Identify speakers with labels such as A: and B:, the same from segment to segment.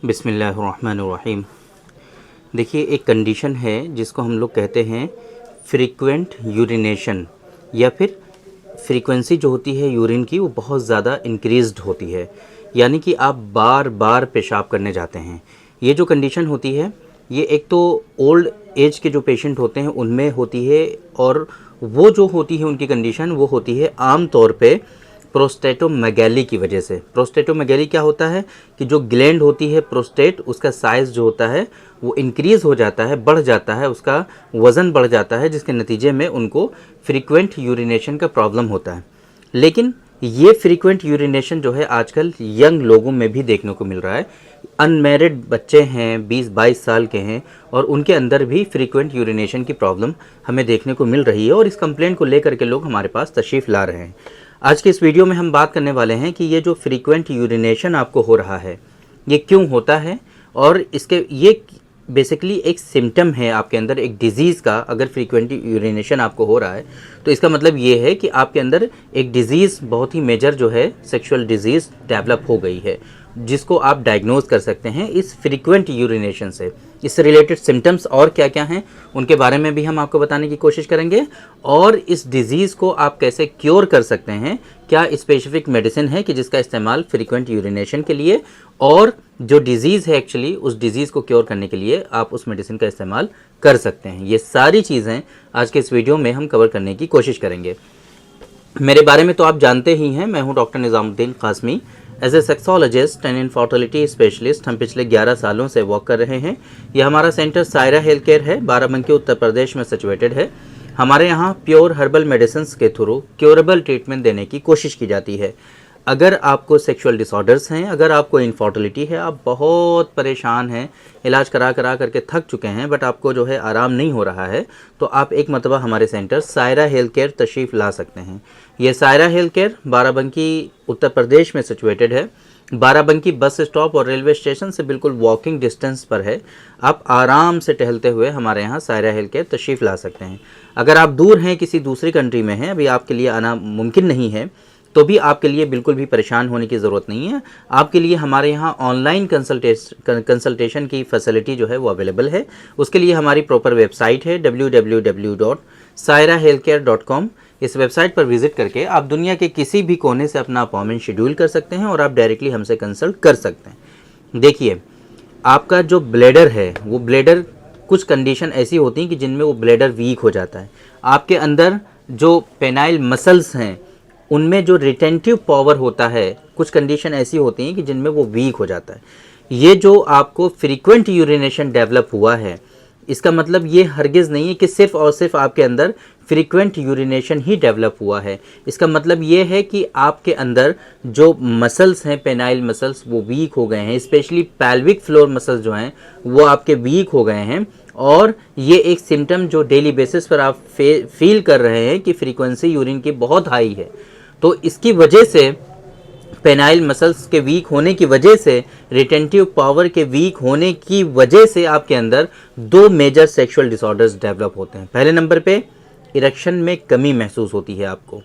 A: बिस्मिल्लाहिर्रहमानिर्रहीम। देखिए, एक कंडीशन है जिसको हम लोग कहते हैं फ्रीक्वेंट यूरिनेशन, या फिर फ्रीक्वेंसी जो होती है यूरिन की वो बहुत ज़्यादा इंक्रीज़्ड होती है, यानी कि आप बार बार पेशाब करने जाते हैं। ये जो कंडीशन होती है ये एक तो ओल्ड एज के जो पेशेंट होते हैं उनमें होती है, और वो जो होती है उनकी कंडीशन वो होती है आम तौर पे प्रोस्टेटोमेगैली की वजह से। प्रोस्टेटोमेगैली क्या होता है कि जो ग्लैंड होती है प्रोस्टेट, उसका साइज़ जो होता है वो इंक्रीज़ हो जाता है, बढ़ जाता है, उसका वज़न बढ़ जाता है, जिसके नतीजे में उनको फ्रीक्वेंट यूरिनेशन का प्रॉब्लम होता है। लेकिन ये फ्रीक्वेंट यूरिनेशन जो है आजकल यंग लोगों में भी देखने को मिल रहा है। अनमैरिड बच्चे हैं, 20-22 साल के हैं, और उनके अंदर भी फ्रीक्वेंट यूरिनेशन की प्रॉब्लम हमें देखने को मिल रही है, और इस कंप्लेंट को लेकर के लोग हमारे पास तशरीफ़ ला रहे हैं। आज के इस वीडियो में हम बात करने वाले हैं कि ये जो फ्रीक्वेंट यूरिनेशन आपको हो रहा है ये क्यों होता है, और इसके ये बेसिकली एक सिम्टम है आपके अंदर एक डिज़ीज़ का। अगर फ्रीक्वेंट यूरिनेशन आपको हो रहा है तो इसका मतलब ये है कि आपके अंदर एक डिज़ीज़, बहुत ही मेजर जो है सेक्सुअल डिज़ीज़ डेवलप हो गई है, जिसको आप डायग्नोज कर सकते हैं इस फ्रीक्वेंट यूरिनेशन से। इससे रिलेटेड सिम्टम्स और क्या क्या हैं उनके बारे में भी हम आपको बताने की कोशिश करेंगे, और इस डिज़ीज़ को आप कैसे क्योर कर सकते हैं, क्या स्पेसिफिक मेडिसिन है कि जिसका इस्तेमाल फ्रीक्वेंट यूरिनेशन के लिए, और जो डिज़ीज़ है एक्चुअली उस डिज़ीज़ को क्योर करने के लिए आप उस मेडिसिन का इस्तेमाल कर सकते हैं। ये सारी चीज़ें आज के इस वीडियो में हम कवर करने की कोशिश करेंगे। मेरे बारे में तो आप जानते ही हैं, मैं हूं doctor Nizamuddin Qasmi. As a sexologist and infertility specialist हम पिछले 11 सालों से वर्क कर रहे हैं। यह हमारा सेंटर सायरा हेल्थ केयर है, बाराबंकी उत्तर प्रदेश में सिचुएटेड है। हमारे यहाँ प्योर हर्बल मेडिसिन के थ्रू क्योरेबल ट्रीटमेंट देने की कोशिश की जाती है। अगर आपको सेक्सुअल डिसऑर्डर्स हैं, अगर आपको इनफर्टिलिटी है, आप बहुत परेशान हैं, इलाज करा करके थक चुके हैं, बट आपको जो है आराम नहीं हो रहा है, तो आप एक मरतबा हमारे सेंटर सायरा हेल्थ केयर तशरीफ़ ला सकते हैं। ये सायरा हेल्थ केयर बाराबंकी उत्तर प्रदेश में सिचुएटेड है। बाराबंकी बस स्टॉप और रेलवे स्टेशन से बिल्कुल वॉकिंग डिस्टेंस पर है। आप आराम से टहलते हुए हमारे यहाँ सायरा हेल्थ केयर तशरीफ़ ला सकते हैं। अगर आप दूर हैं, किसी दूसरी कंट्री में हैं, अभी आपके लिए आना मुमकिन नहीं है, तो भी आपके लिए बिल्कुल भी परेशान होने की ज़रूरत नहीं है। आपके लिए हमारे यहाँ ऑनलाइन कंसल्टेशन की फैसिलिटी जो है वो अवेलेबल है। उसके लिए हमारी प्रॉपर वेबसाइट है www.sairahealthcare.com। इस वेबसाइट पर विज़िट करके आप दुनिया के किसी भी कोने से अपना अपॉइंटमेंट शेड्यूल कर सकते हैं, और आप डायरेक्टली हमसे कंसल्ट कर सकते हैं। देखिए, आपका जो ब्लैडर है वो ब्लैडर, कुछ कंडीशन ऐसी होती हैं कि जिनमें वो ब्लैडर वीक हो जाता है। आपके अंदर जो पेनाइल मसल्स हैं उनमें जो रिटेंटिव पावर होता है, कुछ कंडीशन ऐसी होती हैं कि जिनमें वो वीक हो जाता है। ये जो आपको फ्रीक्वेंट यूरिनेशन डेवलप हुआ है, इसका मतलब ये हरगिज़ नहीं है कि सिर्फ़ और सिर्फ आपके अंदर फ्रीक्वेंट यूरिनेशन ही डेवलप हुआ है। इसका मतलब ये है कि आपके अंदर जो मसल्स हैं, पेनाइल मसल्स, वो वीक हो गए हैं। स्पेशली पैल्विक फ्लोर मसल्स जो हैं वो आपके वीक हो गए हैं, और ये एक सिम्टम जो डेली बेसिस पर आप फील कर रहे हैं कि फ्रीक्वेंसी यूरिन की बहुत हाई है। तो इसकी वजह से, पेनाइल मसल्स के वीक होने की वजह से, रिटेंटिव पावर के वीक होने की वजह से आपके अंदर दो मेजर सेक्सुअल डिसऑर्डर्स डेवलप होते हैं। पहले नंबर पे इरेक्शन में कमी महसूस होती है आपको,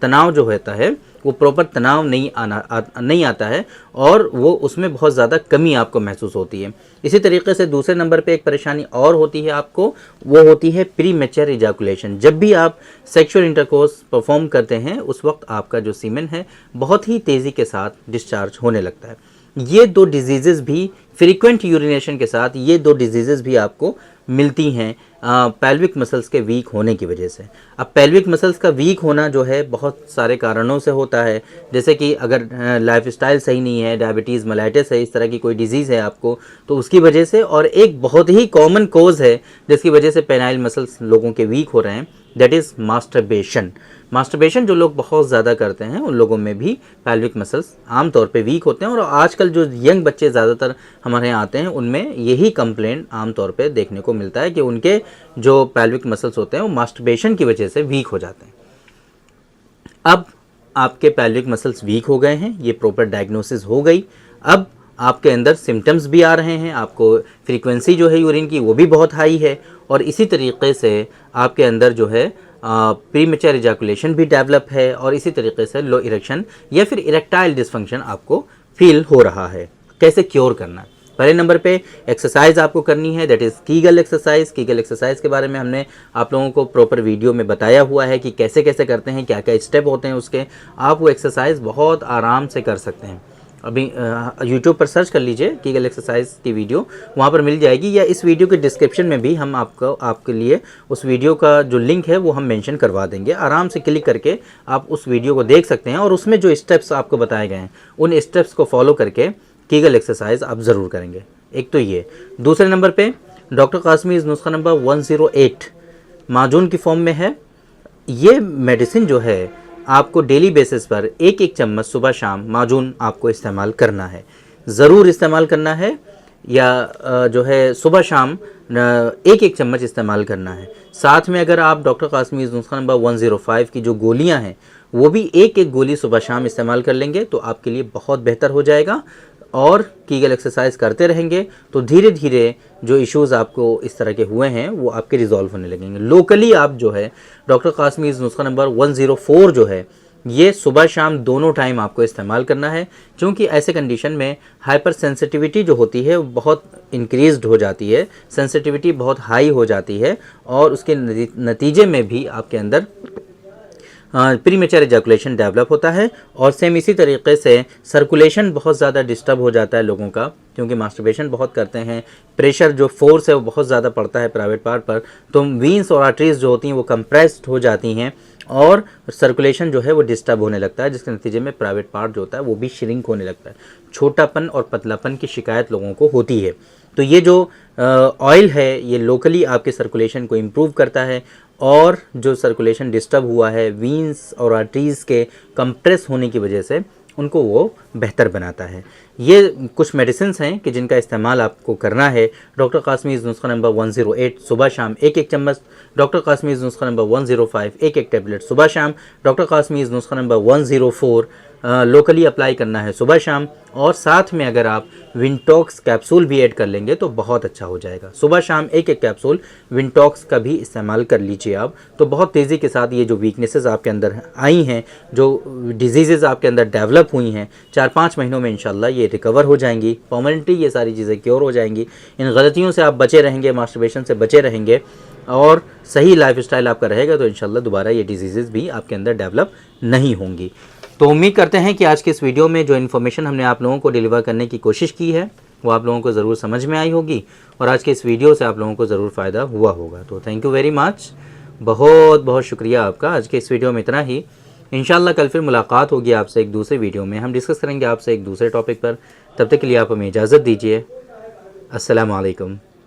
A: तनाव जो होता है वो प्रॉपर तनाव नहीं आता है, और वो उसमें बहुत ज़्यादा कमी आपको महसूस होती है। इसी तरीके से दूसरे नंबर पे एक परेशानी और होती है आपको, वो होती है प्री मैच्योर इजैकुलेशन। जब भी आप सेक्सुअल इंटरकोर्स परफॉर्म करते हैं उस वक्त आपका जो सीमेन है बहुत ही तेज़ी के साथ डिस्चार्ज होने लगता है। ये दो डिजीज़ेज़ भी फ्रीक्वेंट यूरिनेशन के साथ, ये दो डिजीज़ेज़ भी आपको मिलती हैं पेल्विक मसल्स के वीक होने की वजह से। अब पेल्विक मसल्स का वीक होना जो है बहुत सारे कारणों से होता है, जैसे कि अगर लाइफस्टाइल सही नहीं है, डायबिटीज़, मेलाइटिस है, इस तरह की कोई डिजीज़ है आपको, तो उसकी वजह से, और एक बहुत ही कॉमन कोज़ है जिसकी वजह से पेनाइल मसल्स लोगों के वीक हो रहे हैं, दैट इज़ मास्टरबेशन। मास्टरबेशन जो लोग बहुत ज़्यादा करते हैं उन लोगों में भी पेल्विक मसल्स आमतौर पे वीक होते हैं, और आजकल जो यंग बच्चे ज़्यादातर हमारे यहाँ आते हैं उनमें यही कंप्लेंट आमतौर पे देखने को मिलता है कि उनके जो पेल्विक मसल्स होते हैं वो मास्टरबेशन की वजह से वीक हो जाते हैं। अब आपके पेल्विक मसल्स वीक हो गए हैं, ये प्रॉपर डायग्नोसिस हो गई। अब आपके अंदर सिम्टम्स भी आ रहे हैं, आपको फ्रीक्वेंसी जो है यूरिन की वो भी बहुत हाई है, और इसी तरीके से आपके अंदर जो है प्री मैच्योर इजैकुलेशन भी डेवलप है, और इसी तरीके से लो इरेक्शन या फिर इरेक्टाइल डिसफंक्शन आपको फील हो रहा है। कैसे क्योर करना है, पहले नंबर पे एक्सरसाइज आपको करनी है, that is Kegel exercise. Kegel exercise के बारे में हमने आप लोगों को प्रॉपर वीडियो में बताया हुआ है कि कैसे कैसे करते हैं, क्या क्या स्टेप होते हैं उसके। आप वो एक्सरसाइज बहुत आराम से कर सकते हैं। अभी यूट्यूब पर सर्च कर लीजिए कीगल एक्सरसाइज की वीडियो, वहाँ पर मिल जाएगी, या इस वीडियो के डिस्क्रिप्शन में भी हम आपके लिए उस वीडियो का जो लिंक है वो हम मेंशन करवा देंगे। आराम से क्लिक करके आप उस वीडियो को देख सकते हैं और उसमें जो स्टेप्स आपको बताए गए हैं उन स्टेप्स को फॉलो करके कीगल एक्सरसाइज आप ज़रूर करेंगे। एक तो ये। दूसरे नंबर पे डॉक्टर कासमीज़ नुस्खा नंबर 108 माजून की फॉर्म में है। ये मेडिसिन जो है आपको डेली बेसिस पर एक एक चम्मच सुबह शाम माजून आपको इस्तेमाल करना है, ज़रूर इस्तेमाल करना है, या जो है सुबह शाम एक एक चम्मच इस्तेमाल करना है। साथ में अगर आप डॉक्टर कासमीज़ नुस्खा नंबर 105 की जो गोलियां हैं वो भी एक एक गोली सुबह शाम इस्तेमाल कर लेंगे तो आपके लिए बहुत बेहतर हो जाएगा। और कीगल एक्सरसाइज करते रहेंगे तो धीरे धीरे जो इश्यूज़ आपको इस तरह के हुए हैं वो आपके रिजॉल्व होने लगेंगे। लोकली आप जो है डॉक्टर कासमीज़ नुस्खा नंबर 104 जो है ये सुबह शाम दोनों टाइम आपको इस्तेमाल करना है, क्योंकि ऐसे कंडीशन में हाइपर सेंसिटिविटी जो होती है वो बहुत इंक्रीज़्ड हो जाती है, सेंसिटिविटी बहुत हाई हो जाती है और उसके नतीजे में भी आपके अंदर प्रीमेचर एजैकुलेशन डेवलप होता है। और सेम इसी तरीके से सर्कुलेशन बहुत ज़्यादा डिस्टर्ब हो जाता है लोगों का, क्योंकि मास्टरबेशन बहुत करते हैं, प्रेशर जो फोर्स है वो बहुत ज़्यादा पड़ता है प्राइवेट पार्ट पर, तो वीन्स और आर्टरीज जो होती हैं वो कंप्रेस्ड हो जाती हैं और सर्कुलेशन जो है वो डिस्टर्ब होने लगता है, जिसके नतीजे में प्राइवेट पार्ट जो होता है वो भी श्रिंक होने लगता है, छोटापन और पतलापन की शिकायत लोगों को होती है। तो ये जो ऑयल है ये लोकली आपके सर्कुलेशन को इम्प्रूव करता है और जो सर्कुलेशन डिस्टर्ब हुआ है वीन्स और आर्टरीज के कंप्रेस होने की वजह से उनको वो बेहतर बनाता है। ये कुछ मेडिसिन्स हैं कि जिनका इस्तेमाल आपको करना है। डॉक्टर कासमीज़ नुस्खा नंबर 108 सुबह शाम एक एक चम्मच, डॉक्टर कासमीज़ नुस्खा नंबर 105 एक एक टैबलेट सुबह शाम, डॉक्टर कासमीज़ नुस्खा नंबर 104 लोकली अप्लाई करना है सुबह शाम, और साथ में अगर आप विंटॉक्स कैप्सूल भी ऐड कर लेंगे तो बहुत अच्छा हो जाएगा। सुबह शाम एक एक कैप्सूल विंटॉक्स का भी इस्तेमाल कर लीजिए आप, तो बहुत तेज़ी के साथ ये जो वीकनेसेस आपके अंदर आई हैं, जो डिजीज़ेज़ आपके अंदर डेवलप हुई हैं, 4-5 महीनों में इंशाल्लाह ये रिकवर हो जाएंगी, परमानेंटली ये सारी चीज़ें क्योर हो जाएंगी। इन गलतियों से आप बचे रहेंगे, मास्टरबेशन से बचे रहेंगे और सही लाइफस्टाइल आपका रहेगा तो इंशाल्लाह दोबारा ये डिजीज़ेज़ भी आपके अंदर डेवलप नहीं होंगी। तो उम्मीद करते हैं कि आज के इस वीडियो में जो इन्फॉर्मेशन हमने आप लोगों को डिलीवर करने की कोशिश की है वो आप लोगों को ज़रूर समझ में आई होगी और आज के इस वीडियो से आप लोगों को ज़रूर फ़ायदा हुआ होगा। तो थैंक यू वेरी मच, बहुत बहुत शुक्रिया आपका। आज के इस वीडियो में इतना ही। इंशाल्लाह कल फिर मुलाकात होगी आपसे एक दूसरे वीडियो में, हम डिस्कस करेंगे आपसे एक दूसरे टॉपिक पर। तब तक के लिए आप हमें इजाज़त दीजिए। अस्सलामु अलैकुम।